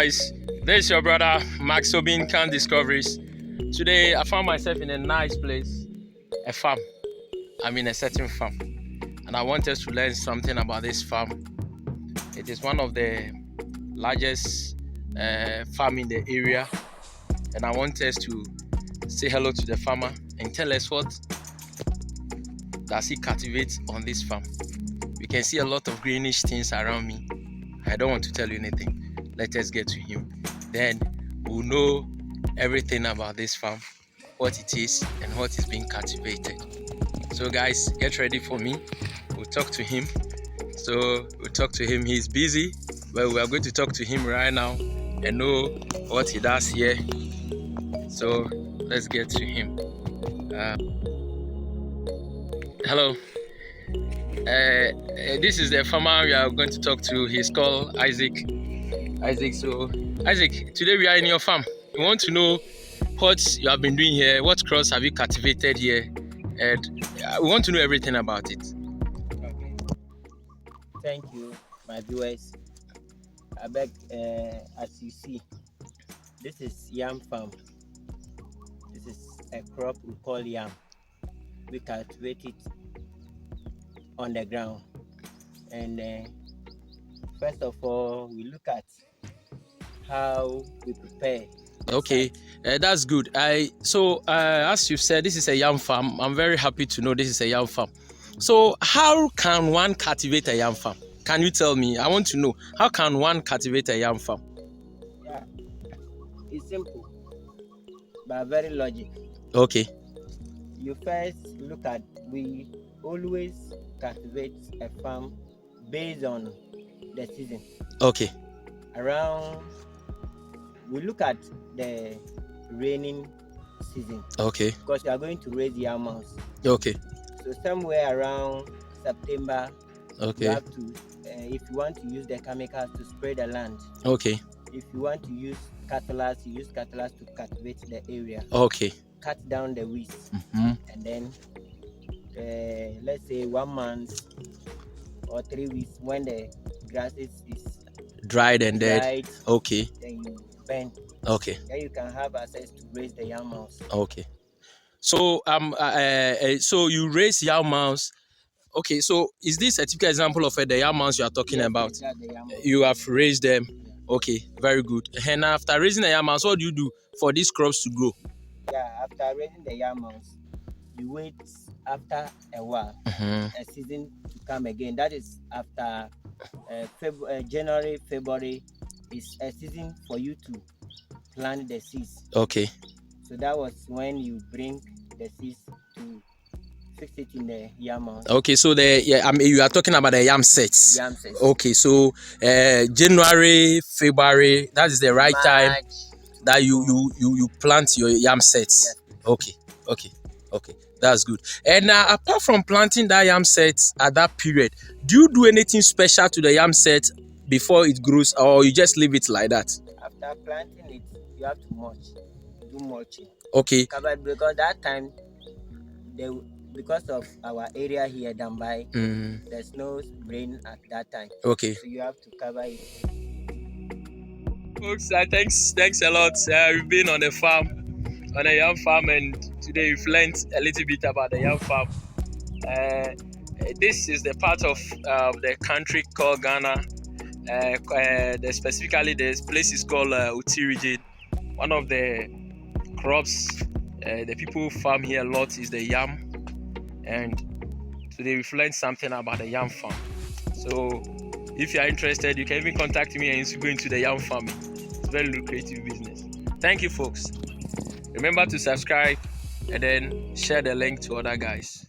guys, this is your brother Max Obinka Discoveries. Today I found myself in a nice place, a farm. I'm in a certain farm, and I want us to learn something about this farm. It is one of the largest farm in the area, and I want us to say hello to the farmer and tell us what does he cultivate on this farm. We can see a lot of greenish things around me. I don't want to tell you anything. Let us get to him. Then we'll know everything about this farm, what it is and what is being cultivated. So guys, get ready for me. We'll talk to him. He's busy, but we are going to talk to him right now and know what he does here. So let's get to him. Hello. This is the farmer we are going to talk to. He's called Isaac. So Isaac, today we are in your farm. We want to know what you have been doing here, what crops have you cultivated here, and we want to know everything about it. Okay. Thank you, my viewers. I beg, as you see, this is yam farm. This is a crop we call yam. We cultivate it on the ground, and first of all, we look at how we prepare. Okay, that's good. As you said, this is a yam farm. I'm very happy to know this is a yam farm. So how can one cultivate a yam farm? Can you tell me? I want to know, how can one cultivate a yam farm? Yeah, it's simple but very logical. Okay. You first look at, we always cultivate a farm based on the season. Okay. We look at the raining season. Okay. Because we are going to raise yams. Okay. So somewhere around September, Okay. you have to, if you want to use the chemicals to spray the land. Okay. If you want to use catalyst, you use catalyst to cultivate the area. Okay. Cut down the weeds. Mm-hmm. And then, let's say 1 month or 3 weeks, when the grass is dried and dead. Okay. Then you bend. Okay. Then you can have access to raise the yam mouse. Okay. So so you raise yam mouse. Okay. So is this a typical example of the yam mouse you are talking about? You have raised them. Yeah. Okay. Very good. And after raising the yam mouse, what do you do for these crops to grow? Yeah. After raising the yam mouse, you wait after a while, a season to come again. That is after January, February is a season for you to plant the seeds. Okay. So that was when you bring the seeds to fix it in the yam mouse. Okay, so you are talking about the yam sets. Yam sets. Okay, so January, February, that is the right time that you plant your yam sets. Yes. Okay, that's good. And apart from planting that yam sets at that period, do you do anything special to the yam set before it grows, or you just leave it like that? After planting it, you have to do mulching. Okay. Covered, because that time, because of our area here, dambai, there's no rain at that time. Okay. So you have to cover it. Folks, thanks a lot. We've been on a yam farm, and today we've learned a little bit about the yam farm. This is the part of the country called Ghana. Specifically, this place is called Uti region. One of the crops the people farm here a lot is the yam, and today we've learned something about the yam farm. So if you are interested, you can even contact me and go into the yam farming. It's a very lucrative business. Thank you, folks. Remember to subscribe and then share the link to other guys.